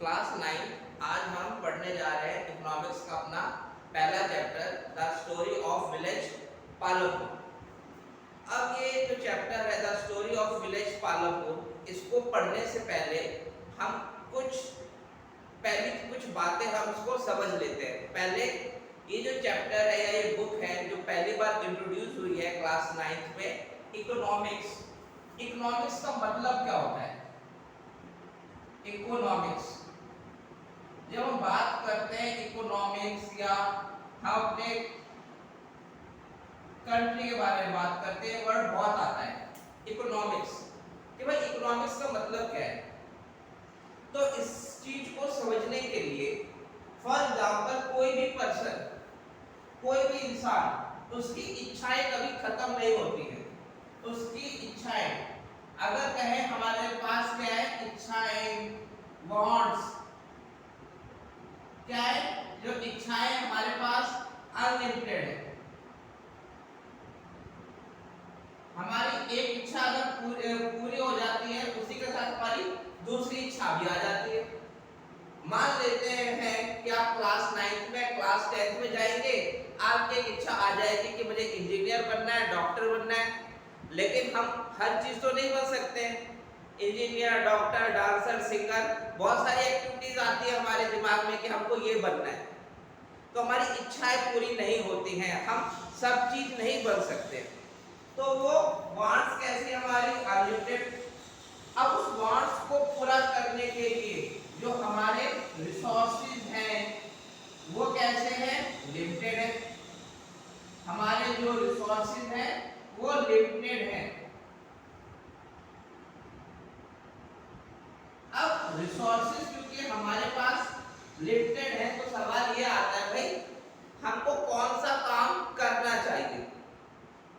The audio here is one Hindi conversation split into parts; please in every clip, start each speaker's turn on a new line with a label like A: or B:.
A: क्लास 9 आज हम पढ़ने जा रहे हैं इकोनॉमिक्स का अपना पहला chapter the story of village Palampur. अब ये जो चैप्टर है the story of village Palampur, इसको पढ़ने से पहले हम कुछ बातें हम इसको समझ लेते हैं। पहले ये जो चैप्टर है या ये बुक है जो पहली बार इंट्रोड्यूस हुई है क्लास 9 में, इकोनॉमिक्स। इकोनॉमिक्स का मतलब क्या होता है? इकोनॉमिक्स, जब हम बात करते हैं इकोनॉमिक्स या हम अपने कंट्री के बारे में बात करते हैं, वर्ड बहुत आता है इकोनॉमिक्स कि भाई इकोनॉमिक्स का मतलब क्या है। तो इस चीज को समझने के लिए फॉर एग्जांपल कोई भी पर्सन, कोई भी इंसान, उसकी इच्छाएं कभी खत्म नहीं होती है। उसकी इच्छाएं, अगर कहें हमारे पास क्या है, इच्छाएं, वांट्स, क्या है, जो इच्छाएं हमारे पास अनलिमिटेड है। हमारी एक इच्छा अगर पूरी हो जाती है, उसी के साथ हमारी दूसरी इच्छा भी आ जाती है। मान लेते हैं कि आप क्लास 9 में, क्लास 10 में जाएंगे, आपकी एक इच्छा आ जाएगी कि मुझे इंजीनियर बनना है, डॉक्टर बनना है, लेकिन हम हर चीज तो नहीं बन सकते। इंजीनियर, डॉक्टर, डांसर, सिंगर, बहुत सारी एक्टिविटीज आती है हमारे दिमाग में कि हमको ये बनना है, तो हमारी इच्छाएं पूरी नहीं होती हैं, हम सब चीज नहीं बन सकते। तो वो वांट्स कैसे हमारी अनलिमिटेड। अब उस वांट्स को पूरा करने के लिए जो हमारे रिसोर्सेज हैं वो कैसे हैं, लिमिटेड है। हमारे जो रिसोर्सेज हैं वो लिमिटेड है। अब रिसोर्सेज क्योंकि हमारे पास लिमिटेड है, तो सवाल ये आता है भाई हमको कौन सा काम करना चाहिए,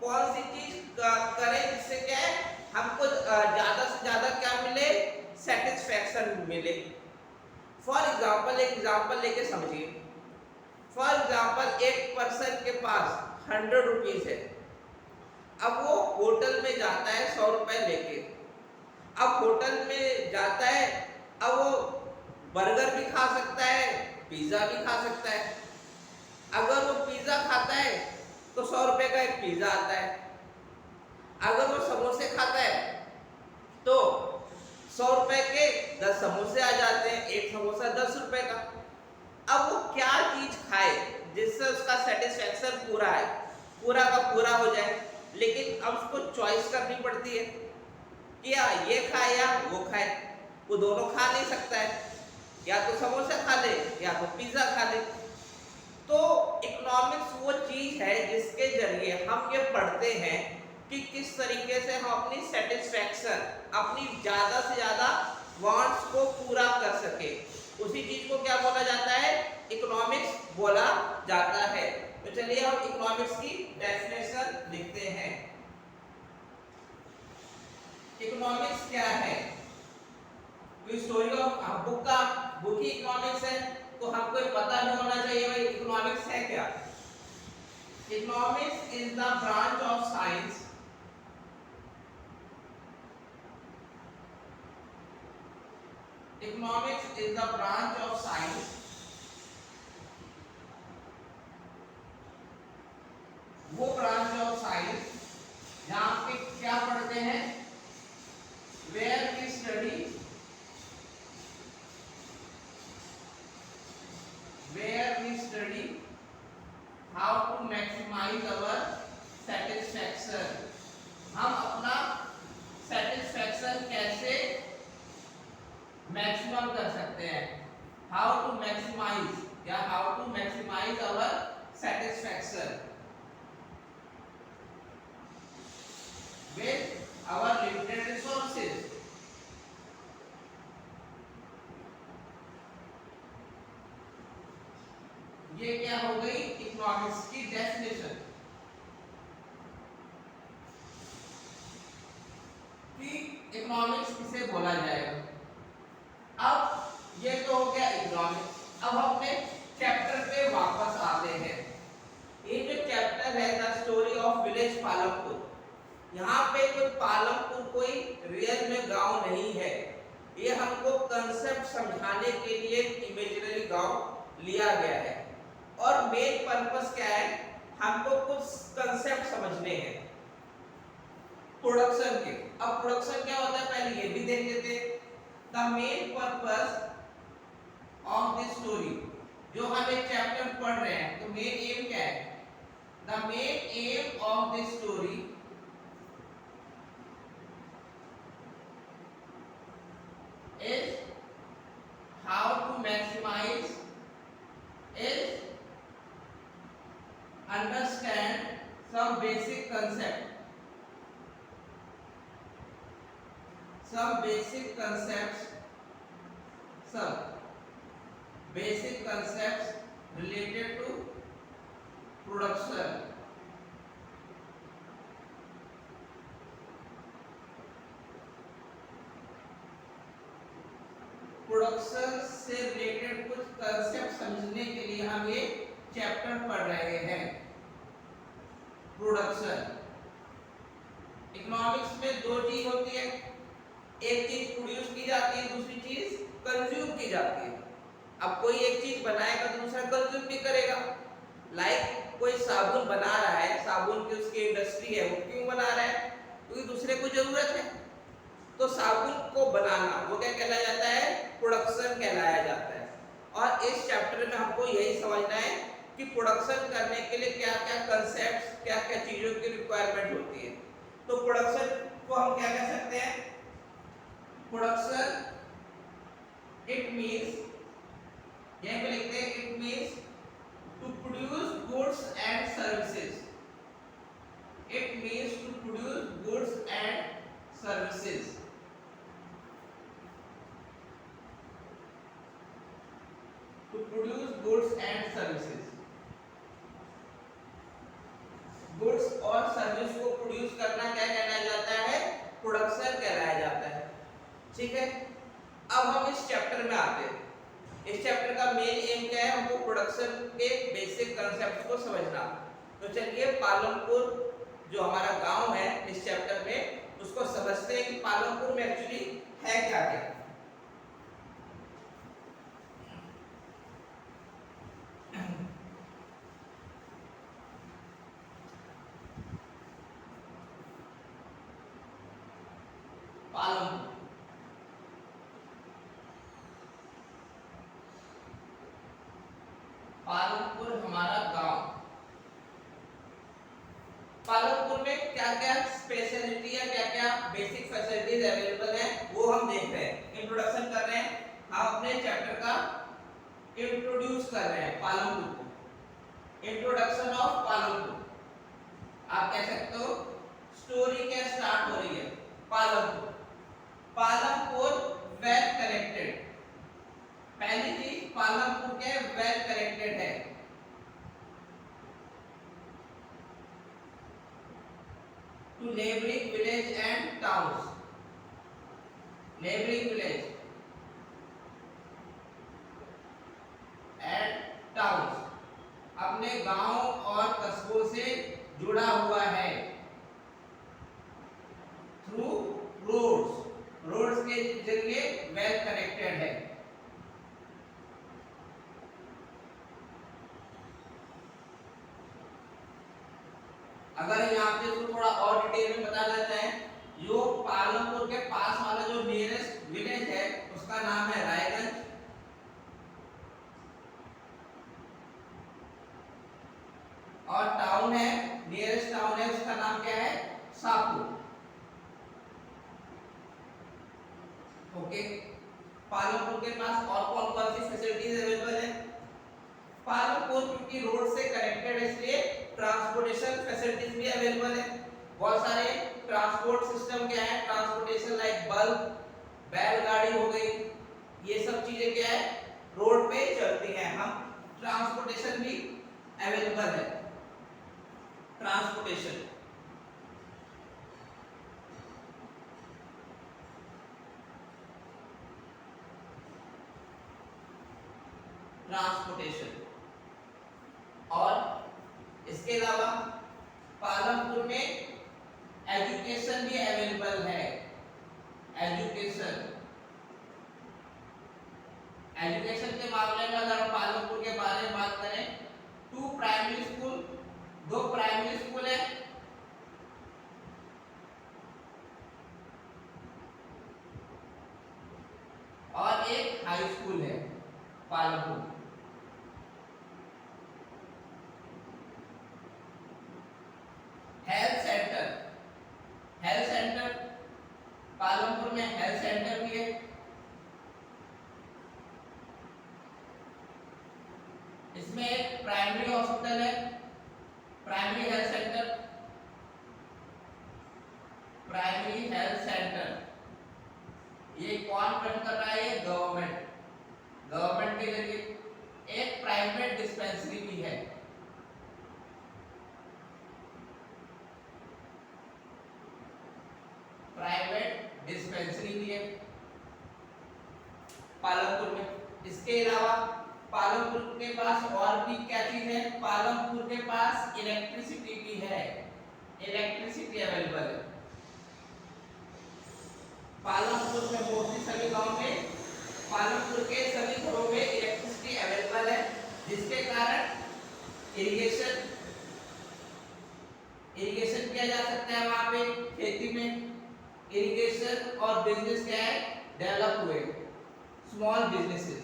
A: कौन सी चीज करें जिससे क्या है हमको ज्यादा से ज्यादा क्या मिले, सेटिस्फैक्शन मिले। फॉर एग्जांपल, एक एग्जांपल लेके समझिए। फॉर एग्जांपल एक पर्सन के पास 100 रुपीज है। अब वो होटल में जाता है 100 रुपए लेके। अब होटल में जाता है, अब वो बर्गर भी खा सकता है, पिज्जा भी खा सकता है। अगर वो पिज्जा खाता है तो 100 रुपए का एक पिज्जा आता है। अगर वो समोसे खाता है तो 100 रुपए के 10 समोसे आ जाते हैं, एक समोसा 10 रुपए का। अब वो क्या चीज खाए जिससे उसका सेटिस्फैक्शन पूरा है, पूरा का पूरा हो जाए, लेकिन अब उसको चॉइस करनी पड़ती है कि या ये खाए या वो खाए। वो दोनों खा नहीं सकता है, या तो समोसा खा ले या तो पिज्जा खा ले। तो इकोनॉमिक्स वो चीज है जिसके जरिए हम ये पढ़ते हैं कि किस तरीके से हम अपनी सेटिस्फैक्शन, अपनी ज्यादा से ज्यादा वांट्स को पूरा कर सके। उसी चीज को क्या बोला जाता है, इकोनॉमिक्स बोला जाता है। तो चलिए हम इकोनॉमिक्स की डेफिनेशन लिखते हैं। इकोनॉमिक्स क्या है? तो story of book he economics है, तो हमको पता भी होना चाहिए भाई इकोनॉमिक्स है क्या। Economics is the branch of science economics is the branch of science वो ब्रांच ऑफ साइंस जहां पे क्या पढ़ते हैं, where we study how to maximize our satisfaction। हम अपना satisfaction कैसे मैक्सिमम कर सकते हैं, how to maximize या how to maximize our satisfaction with our limited resources। ये क्या हो गई इकोनॉमिक्स की डेफिनेशन कि इकोनॉमिक्स किसे बोला जाएगा। अब ये तो हो गया इकोनॉमिक्स। अब अपने चैप्टर पे वापस आते हैं। ये जो चैप्टर है the story of village Palampur, यहाँ पे कोई पालमपुर कोई रियल में गांव नहीं है, ये हमको कंसेप्ट समझाने के लिए इमेजिनरी गांव लिया गया है। और मेन पर्पस क्या है, हमको कुछ कंसेप्ट समझने हैं प्रोडक्शन के। अब प्रोडक्शन क्या होता है पहले ये भी देख लेते हैं। The main purpose of this story, जो हम एक चैप्टर पढ़ रहे हैं तो मेन एम क्या है, the main M of this story is how to maximize is understand some basic concepts related to production। Production से रिलेटेड कुछ कंसेप्ट समझने के लिए हम ये चैप्टर पढ़ रहे हैं प्रोडक्शन। इकोनॉमिक्स में दो चीज होती है, एक चीज प्रोड्यूस की जाती है, दूसरी चीज कंज्यूम की जाती है। अब कोई एक चीज बनाएगा तो दूसरा कंज्यूम भी करेगा। लाइक कोई साबुन बना रहा है, साबुन की उसकी इंडस्ट्री है, वो क्यों बना रहा है, क्योंकि दूसरे को जरूरत है। तो साबुन को बनाना वो क्या कहलाया जाता है, प्रोडक्शन कहलाया जाता है। और इस चैप्टर में हमको यही समझना है कि प्रोडक्शन करने के लिए क्या क्या कंसेप्ट्स, क्या क्या चीजों की रिक्वायरमेंट होती है। तो प्रोडक्शन को हम क्या कह सकते हैं, प्रोडक्शन इट मींस, यहीं पे लिखते हैं, it means to produce goods and services. It means to produce goods and services. To produce goods and services। Goods और सर्विस को प्रोड्यूस करना क्या कहलाया जाता है, प्रोडक्शन कहलाया जाता है। ठीक है, अब हम इस चैप्टर में आते हैं। इस चैप्टर का मेन एम क्या है, हमको प्रोडक्शन के बेसिक कांसेप्ट्स को समझना। तो चलिए पालमपुर जो हमारा गांव है इस चैप्टर में उसको समझते हैं कि पालमपुर में एक्चुअली है क्या क्या। पालमपुर हमारा गांव। पालमपुर में क्या क्या स्पेशलिटी है, क्या क्या बेसिक फैसिलिटीज अवेलेबल है वो हम देख रहे हैं, इंट्रोडक्शन कर रहे हैं। हम अपने चैप्टर का इंट्रोड्यूस कर रहे हैं पालमपुर को, इंट्रोडक्शन ऑफ पालमपुर। आप कह सकते हो स्टोरी क्या स्टार्ट हो रही है, पालमपुर। Palampur well connected. पहली चीज पालमपुर के वेल कनेक्टेड है। To neighbouring village and towns. Neighbouring village and towns, अपने गांव और कस्बों से जुड़ा हुआ है थ्रू रोड्स। रोड्स के जरिए वेल कनेक्टेड है। अगर यहाँ पे इसको थोड़ा और डिटेल में बताना चाहें, जो पालमपुर के पास वाला जो नियरेस्ट विलेज है उसका नाम है रायगंज। और टाउन है, नियरेस्ट टाउन है उसका नाम क्या है, शाहपुर। ओके, पालमपुर के पास और कौन कौन सी फैसिलिटीज अवेलेबल है। पालमपुर क्योंकि रोड से कनेक्टेड है इसलिए ट्रांसपोर्टेशन फैसिलिटीज भी अवेलेबल है। बहुत सारे ट्रांसपोर्ट सिस्टम क्या है, ट्रांसपोर्टेशन लाइक बल्क, बैलगाड़ी हो गई, ये सब चीजें क्या है रोड पे चलती हैं। हम ट्रांसपोर्टेशन भी अवेलेबल है। ट्रांसपोर्टेशन ट्रांसपोर्टेशन और इसके अलावा पालमपुर में एजुकेशन भी अवेलेबल है। एजुकेशन एजुकेशन के मामले में अगर हम पालमपुर के बारे में बात करें, 2 प्राइमरी स्कूल, 2 प्राइमरी स्कूल है और एक हाई स्कूल है Palampur. Health centre, health centre Palampur में हेल्थ सेंटर भी है। इसमें एक प्राइमरी हॉस्पिटल है, primary health centre, primary health centre. ये कौन रन कर रहा है? ये गवर्नमेंट, गवर्नमेंट के जरिए। एक प्राइवेट डिस्पेंसरी भी है, प्राइवेट डिस्पेंसरी भी है पालमपुर में। इसके अलावा पालमपुर के पास और भी क्या चीज है? पालमपुर के पास इलेक्ट्रिसिटी भी है, इलेक्ट्रिसिटी अवेलेबल है पालमपुर में। मोस्टली सभी गांव में, पालमपुर के सभी घरों में इलेक्ट्रिसिटी अवेलेबल है, जिसके कारण इरिगेशन किया जा सकता है वहां पे, खेती में इरिगेशन और बिजनेस क्या है? डेवलप हुए, स्मॉल बिजनेसेस।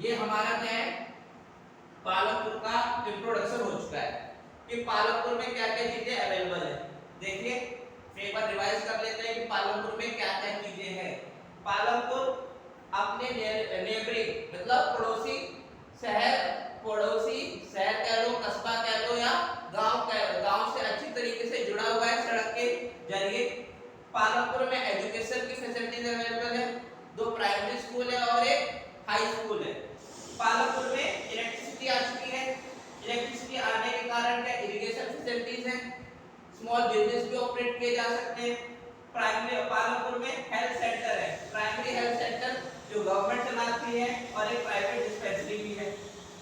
A: ये हमारा क्या है? पालमपुर का इंट्रोडक्शन हो चुका है कि पालमपुर में क्या क्या चीजें अवेलेबल है। देखिए एक बार रिवाइज कर लेते हैं कि पालमपुर में क्या क्या चीजें हैं। पालमपुर अपने नेबरिंग मतलब पड़ोसी शहर कह लो, कस्बा कह लो या गांव से अच्छी तरीके से जुड़ा हुआ है सड़क के जरिए। पालमपुर में एजुकेशन की फैसिलिटीज अवेलेबल है, 2 प्राइमरी स्कूल है और एक हाई स्कूल है। पालमपुर में इलेक्ट्रिसिटी आ चुकी है, इलेक्ट्रिसिटी आने के कारण क्या इरिगेशन फैसिलिटीज हैं, स्मॉल बिजनेस भी ऑपरेट किए जा सकते हैं। प्राइमरी पालमपुर में हेल्थ सेंटर है, प्राइमरी हेल्थ सेंटर जो गवर्नमेंट चलाती है और एक प्राइवेट डिस्पेंसरी भी है।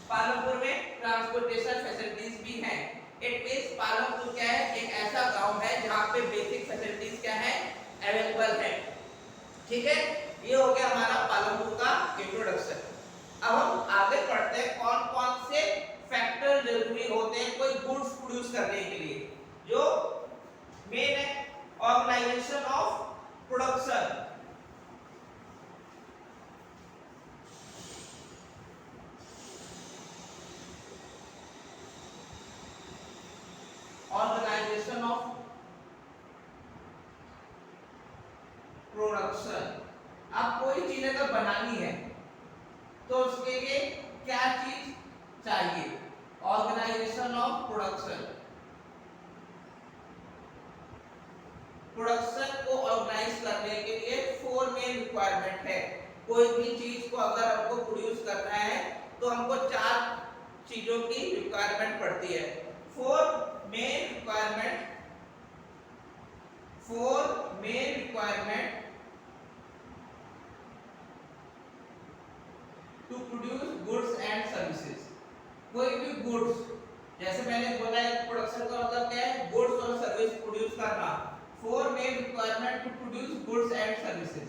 A: पालमपुर में ट्रांसपोर्टेशन फैसिलिटीज भी हैं। इट मींस पालमपुर क्या है? एक ऐसा गांव है जहां पे बेसिक फैसिलिटीज क्या है? अवेलेबल है। ठीक है, ये हो गया हमारा पालमपुर का इंट्रोडक्शन। अब हम आगे बढ़ते हैं कौन कौन से फैक्टर जरूरी होते हैं कोई गुड्स प्रोड्यूस करने के लिए। जो मेन है organisation of production, organisation of production. अब कोई चीज अगर बनानी है तो उसके लिए क्या चीज चाहिए? Organisation of production. प्रोडक्शन को ऑर्गेनाइज करने के लिए 4 मेन रिक्वायरमेंट है। कोई भी चीज को अगर हमको प्रोड्यूस करना है तो हमको 4 चीजों की रिक्वायरमेंट पड़ती है। 4 main requirement to produce goods and services. कोई भी गुड्स, जैसे मैंने बोला है प्रोडक्शन का मतलब क्या है? गुड्स और सर्विस प्रोड्यूस करना। 4 main requirement to produce goods and services.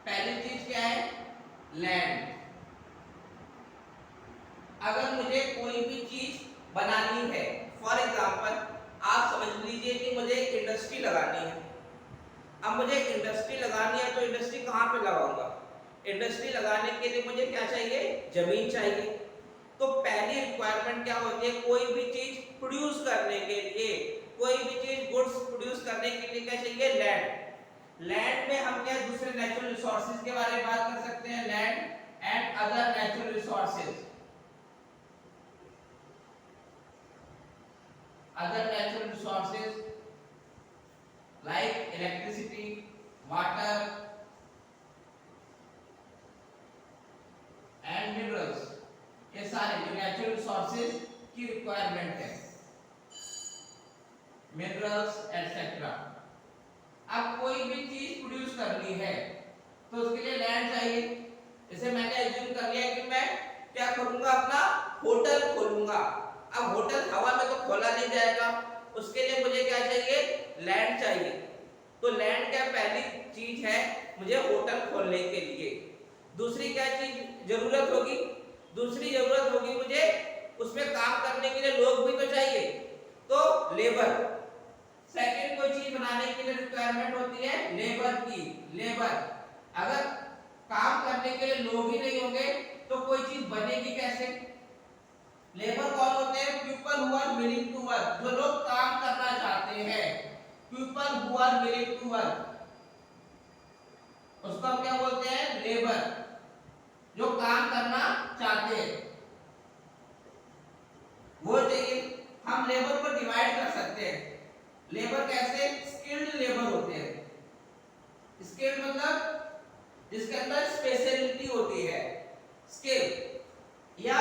A: पहली चीज क्या है? लैंड। अगर मुझे कोई भी चीज बनानी है, फॉर एग्जांपल आप समझ लीजिए कि मुझे एक इंडस्ट्री लगानी है। अब मुझे इंडस्ट्री लगानी है तो इंडस्ट्री कहाँ पे लगाऊंगा? इंडस्ट्री लगाने के लिए मुझे क्या चाहिए? जमीन चाहिए। तो पहली रिक्वायरमेंट क्या होती है? कोई भी चीज प्रोड्यूस करने के लिए, कोई भी चीज गुड्स प्रोड्यूस करने के लिए क्या चाहिए? लैंड। लैंड में हम क्या दूसरे नेचुरल रिसोर्सेज के बारे में बात कर सकते हैं, land and other natural resources. other natural resources like electricity, water and minerals, ये सारे जो नेचुरल रिसोर्सेज की रिक्वायरमेंट है, मिनरल्स एटसेट्रा। अब करनी है तो उसके लिए लैंड चाहिए। जैसे मैंने एज्यूम कर लिया कि मैं क्या करूंगा, अपना होटल खोलूंगा। अब होटल हवा में तो खोला नहीं जाएगा, उसके लिए मुझे क्या चाहिए, लैंड चाहिए। तो लैंड क्या पहली चीज है मुझे होटल खोलने के लिए। दूसरी क्या चीज जरूरत होगी, दूसरी जरूरत होगी मुझे उसमें काम करने के लिए लोग भी तो चाहिए, तो लेबर। सेकंड कोई चीज बनाने के लिए रिक्वायरमेंट होती है लेबर की, लेबर। अगर काम करने के लिए लोग ही नहीं होंगे तो कोई चीज बनेगी कैसे। लेबर कौन होते हैं, people who are willing to work, जो लोग काम करना चाहते हैं, people who are willing to work, उसको हम क्या बोलते हैं, लेबर, जो काम करना चाहते हैं वो चाहिए। हम लेबर को डिवाइड कर सकते हैं। लेबर कैसे, स्किल्ड लेबर होते हैं। स्किल्ड मतलब जिसके अंदर स्पेशलिटी होती है, स्किल, या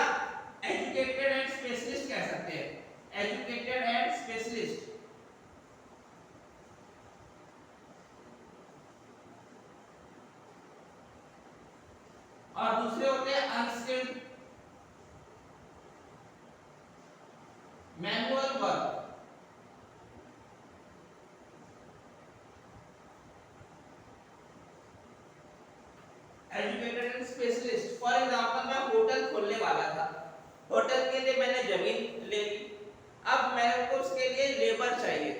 A: एजुकेटेड एंड स्पेशलिस्ट कह सकते हैं, एजुकेटेड एंड स्पेशलिस्ट। और दूसरे होते हैं unskilled, manual work. Educated and specialist, for example मैं होटल खोलने वाला था, होटल के लिए मैंने जमीन ले ली, अब मेरे को उसके लिए लेबर चाहिए,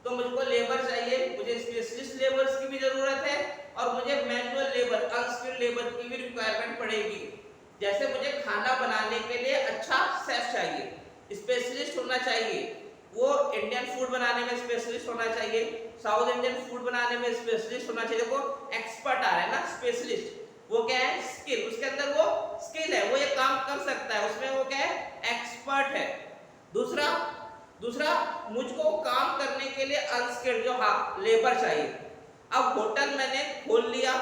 A: तो मुझको लेबर चाहिए, मुझे स्पेशलिस्ट लेबर्स की भी जरूरत है और मुझे मैनुअल लेबर, अनस्किल्ड लेबर की भी रिक्वायरमेंट पड़ेगी। जैसे मुझे खाना बनाने के लिए अच्छा शेफ चाहिए, स्पेशलिस्ट होना चाहिए, वो इंडियन फूड बनाने में स्पेशलिस्ट होना चाहिए, साउथ इंडियन फूड बनाने में स्पेशलिस्ट होना चाहिए। देखो एक्सपर्ट आ रहा है ना, स्पेशलिस्ट, वो क्या है, स्किल, उसके अंदर वो स्किल है, वो ये काम कर सकता है, उसमें वो क्या है, एक्सपर्ट है। दूसरा दूसरा मुझको काम करने के लिए अनस्किल्ड, जो हाँ लेबर चाहिए। अब होटल मैंने खोल लिया,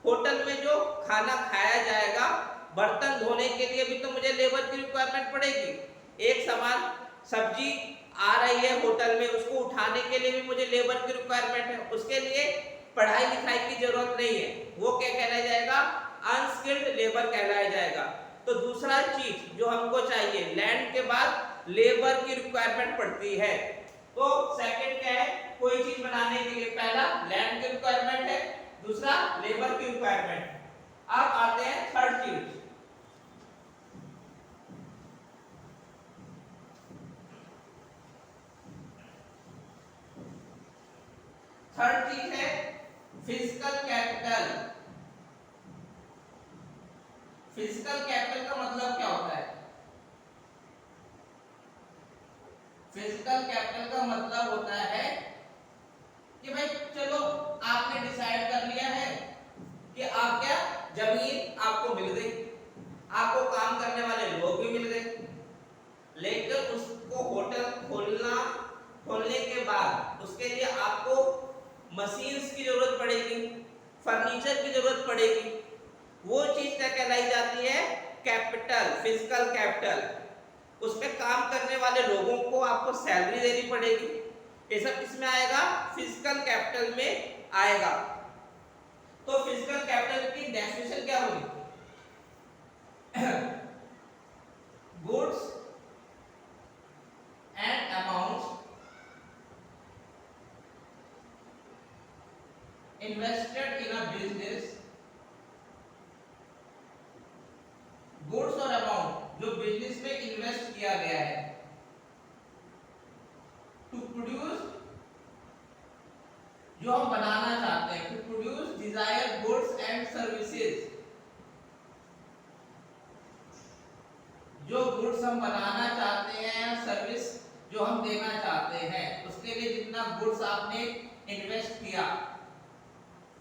A: होटल में जो खाना खाया जाएगा, बर्तन धोने के लिए भी तो मुझे लेबर की रिक्वायरमेंट पड़ेगी। एक सामान सब्जी आ रही है होटल में, उसको उठाने के लिए भी मुझे लेबर की रिक्वायरमेंट है, उसके लिए पढ़ाई लिखाई की जरूरत नहीं है, वो क्या कहलाया जाएगा, अनस्किल्ड लेबर कहलाया जाएगा। तो दूसरा चीज जो हमको चाहिए, लैंड के बाद लेबर की रिक्वायरमेंट पड़ती है। तो सेकंड क्या है, कोई चीज बनाने के लिए पहला लैंड की रिक्वायरमेंट है, दूसरा लेबर की रिक्वायरमेंट। अब आते हैं थर्ड चीज, थर्ड चीज है फिजिकल कैपिटल। फिजिकल कैपिटल का मतलब क्या होता है, फिजिकल कैपिटल का मतलब होता है कि भाई चलो आपने डिसाइड कर लिया है कि आप क्या, जमीन आपको मिल गई, आपको काम करने वाले लोग भी मिल गए, लेकिन उसको होटल खोलने के बाद उसके लिए आपको मशीन्स की जरूरत पड़ेगी, फर्नीचर की जरूरत पड़ेगी। वो चीज क्या कहलाई जाती है, कैपिटल, फिजिकल कैपिटल। उसमें काम करने वाले लोगों को आपको सैलरी देनी पड़ेगी, ये सब किसमें आएगा, फिजिकल कैपिटल में आएगा। तो फिजिकल कैपिटल की डेफिनेशन क्या होगी, goods and amounts invested in a business, goods और अमाउंट जो बिजनेस में इन्वेस्ट किया गया है, टू प्रोड्यूस, जो हम बनाना चाहते हैं, to produce desired goods and services, जो गुड्स हम बनाना चाहते हैं या सर्विस जो हम देना चाहते हैं, उसके लिए जितना गुड्स आपने इन्वेस्ट किया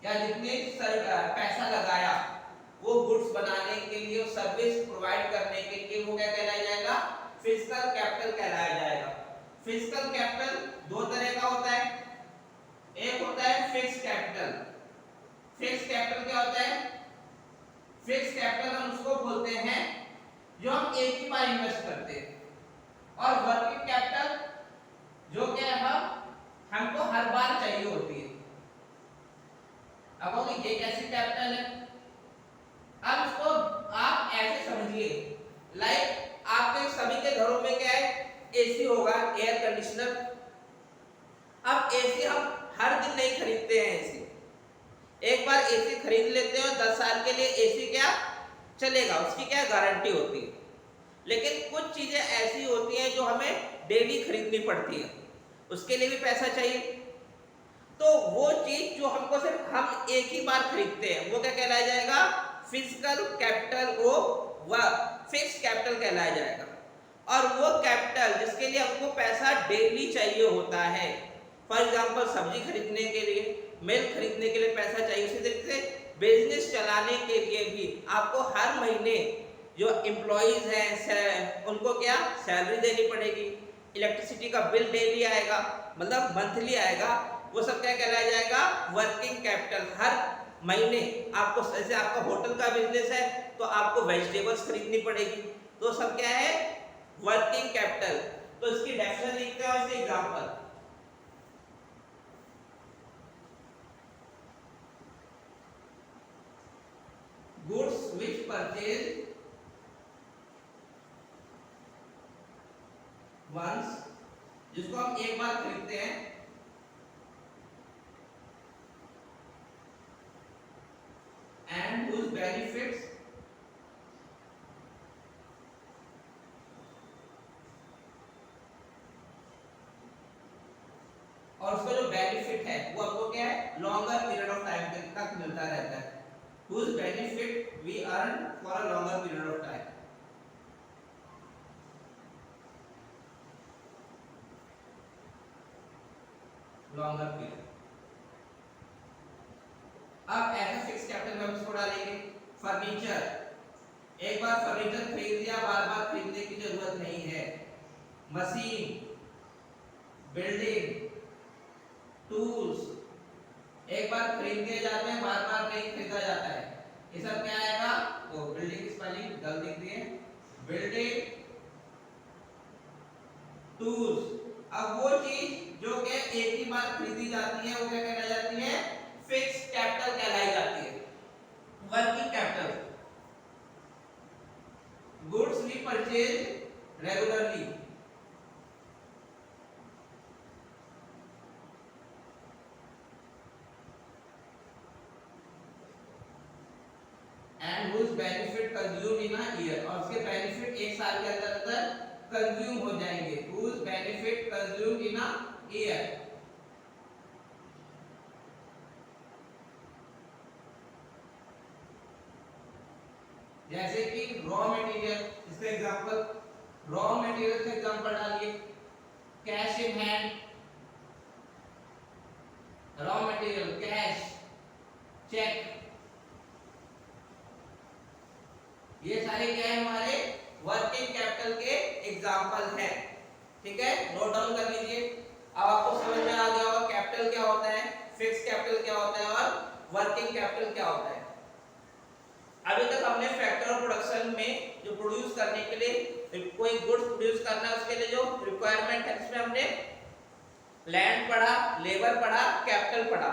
A: या जितने पैसा लगाया, वो गुड्स बनाने के लिए, सर्विस प्रोवाइड करने के लिए, वो क्या कहलाया जाएगा, फिजिकल कैपिटल कहलाया जाएगा। फिजिकल कैपिटल दो तरह का होता है, एक होता है फिक्स्ड कैपिटल। फिक्स्ड कैपिटल क्या होता है, फिक्स्ड कैपिटल हम उसको बोलते हैं जो हम एक ही बार इन्वेस्ट करते हैं, और वर्किंग कैपिटल जो क्या है, हमको हर बार चाहिए होती है। दिन नहीं खरीदते हैं एसी। एक बार एसी खरीद लेते हैं और 10 साल के लिए एसी क्या चलेगा, उसकी क्या गारंटी होती है। लेकिन कुछ चीजें ऐसी होती हैं जो हमें डेली खरीदनी पड़ती है, उसके लिए भी पैसा चाहिए। तो वो चीज जो हमको सिर्फ हम एक ही बार खरीदते हैं वो क्या कहलाया जाएगा, फिजिकल कैपिटल को फिक्स कैपिटल कहलाया जाएगा। और वो कैपिटल जिसके लिए हमको पैसा डेली चाहिए होता है, फॉर एग्जांपल सब्जी खरीदने के लिए, मिल्क खरीदने के लिए पैसा चाहिए, उसी तरीके से बिजनेस चलाने के लिए भी आपको हर महीने जो एम्प्लॉइज हैं उनको क्या सैलरी देनी पड़ेगी, इलेक्ट्रिसिटी का बिल डेली आएगा, मतलब मंथली आएगा, वो सब क्या कहलाया जाएगा, वर्किंग कैपिटल। हर महीने आपको, जैसे आपका होटल का बिजनेस है तो आपको वेजिटेबल्स खरीदनी पड़ेगी, तो सब क्या है, वर्किंग कैपिटल। तो इसकी डेफिनेशन लिखते हैं, इसके example. Goods which purchase once, जिसको हम एक बार खरीदते हैं, एंड whose benefits और उसका जो बेनिफिट है वो आपको क्या है, लॉन्गर पीरियड ऑफ टाइम तक मिलता रहता है। whose benefit we earn for a longer period of time। Longer period. अब ऐसा फिक्स कैपिटल में हम इसको डालेंगे। फर्नीचर, एक बार फर्नीचर खरीद लिया, बार बार खरीदने की जरूरत नहीं है। मशीन, बिल्डिंग, टूल्स, एक बार खरीद के जाते हैं, बार बार नहीं खरीदा जाता है, ये सब क्या आएगा, तो बिल्डिंग की स्पेलिंग गलत लिख दिए, बिल्डिंग, टूल्स। अब वो चीज जो कि एक ही बार खरीदी जाती है वो क्या कहलाई जाती है, फिक्स कैपिटल कहलाई जाती है, working capital. Goods we purchase regularly, and whose benefit consumed in a year, और उसके बेनिफिट एक साल के अंदर अंदर कंज्यूम हो जाएंगे। whose benefit consumed in a year। जैसे कि रॉ मटेरियल, इसका एग्जांपल, रॉ मटेरियल का एग्जांपल डालिए, cash in hand, raw material, cash, cheque, ये सारे क्या है, हमारे वर्किंग कैपिटल के एग्जांपल हैं। ठीक है, नोट डाउन कर लीजिए। अब आपको समझ में आ गया होगा कैपिटल क्या होता है, फिक्स कैपिटल क्या होता है और वर्किंग कैपिटल क्या होता है। अभी तक हमने फैक्टर ऑफ प्रोडक्शन में जो प्रोड्यूस करने के लिए, कोई गुड्स प्रोड्यूस करना है उसके लिए जो रिक्वायरमेंट है, इसमें हमने लैंड पढ़ा, लेबर पढ़ा, कैपिटल पढ़ा।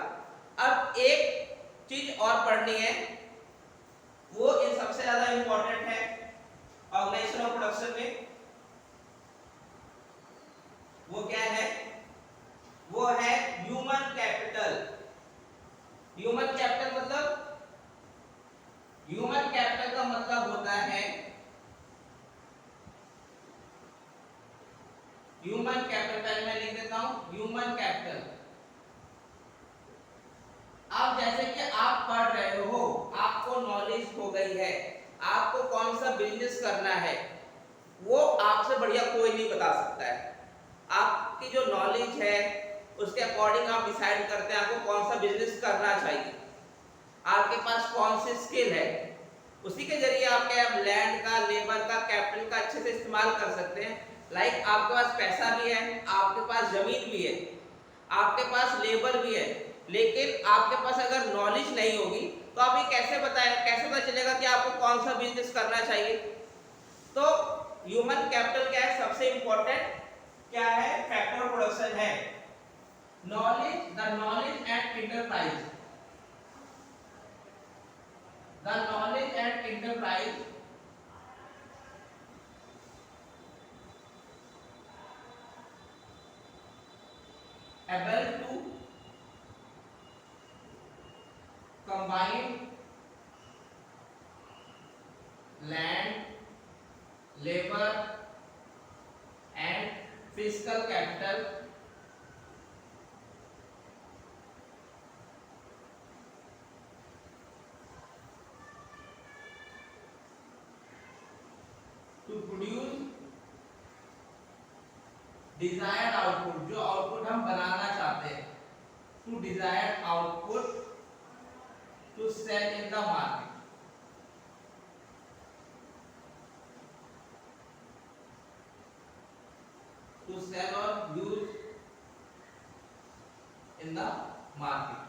A: अब एक चीज और पढ़नी है, वो इन सबसे ज्यादा इंपॉर्टेंट है ऑर्गेनाइजेशन ऑफ प्रोडक्शन में। वो क्या है, वो है ह्यूमन कैपिटल। ह्यूमन कैपिटल मतलब, ह्यूमन कैपिटल का मतलब होता है, ह्यूमन कैपिटल, पहले मैं लिख देता हूं, ह्यूमन कैपिटल। अब जैसे कि आप पढ़ रहे हो, आपको नॉलेज हो गई है, आपको कौन सा बिजनेस करना है वो आपसे बढ़िया कोई नहीं बता सकता है। आपकी जो नॉलेज है उसके अकॉर्डिंग आप डिसाइड करते हैं आपको कौन सा बिजनेस करना चाहिए, आपके पास कौन सी स्किल है, उसी के जरिए आप क्या लैंड का, लेबर का, कैपिटल का अच्छे से इस्तेमाल कर सकते हैं। लाइक आपके पास पैसा भी है, आपके पास जमीन भी है, आपके पास लेबर भी है, लेकिन आपके पास अगर नॉलेज नहीं होगी तो आप ये कैसे पता चलेगा कि आपको कौन सा बिजनेस करना चाहिए। तो ह्यूमन कैपिटल क्या है, सबसे इंपॉर्टेंट क्या है, फैक्टर ऑफ प्रोडक्शन है knowledge, the knowledge and enterprise, the knowledge and enterprise able to combined land, labor and physical capital to produce desired output, जो आउटपुट हम बनाना चाहते हैं, to desired output to sell in the market, to sell or use in the market.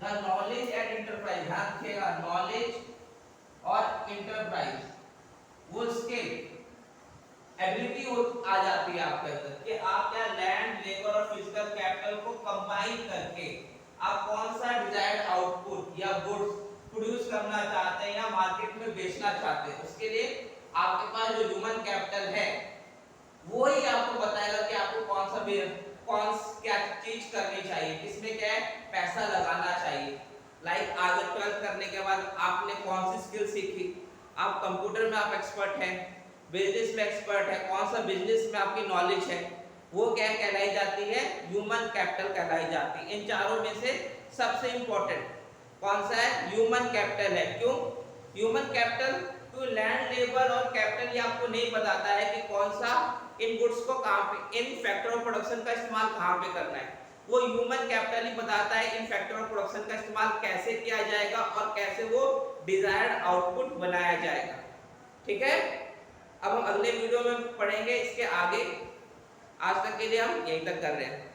A: The knowledge and enterprise, ध्यान रखिएगा, knowledge और enterprise वो स्किल एबिलिटी आ जाती है आपके अंदर कि आप क्या लैंड, लेबर और फिजिकल कैपिटल को कंबाइन करके आप कौन सा डिजायर्ड आउटपुट या गुड्स प्रोड्यूस करना चाहते हैं या मार्केट में बेचना चाहते हैं। उसके लिए आपके पास जो ह्यूमन कैपिटल है वो ही आपको बताएगा कि आपको कौन क्या चीज करनी चाहिए, किसमें क्या है पैसा लगाना चाहिए। लाइक आगे 12th करने के बाद आपने कौन सी स्किल सीखी, आप कंप्यूटर में आप एक्सपर्ट हैं, बिजनेस में एक्सपर्ट है, कौन सा बिजनेस में आपकी नॉलेज है, वो क्या कहलाई जाती है, ह्यूमन कैपिटल कहलाई जाती है। इन चारों में से सबसे इंपॉर्टेंट कौन सा है, ह्यूमन कैपिटल है। क्यों ह्यूमन कैपिटल, क्यों लैंड, लेबर और कैपिटल ये आपको नहीं बताता है कि कौन सा इन गुड्स को कहां पे, इन फैक्टर ऑफ प्रोडक्शन का इस्तेमाल कहां पे करना है। वो ह्यूमन कैपिटल ही बताता है इन फैक्टर ऑफ प्रोडक्शन का इस्तेमाल कैसे किया जाएगा और कैसे वो डिजायर्ड आउटपुट बनाया जाएगा। ठीक है, अब हम अगले वीडियो में पढ़ेंगे इसके आगे। आज तक के लिए हम यहीं तक कर रहे हैं।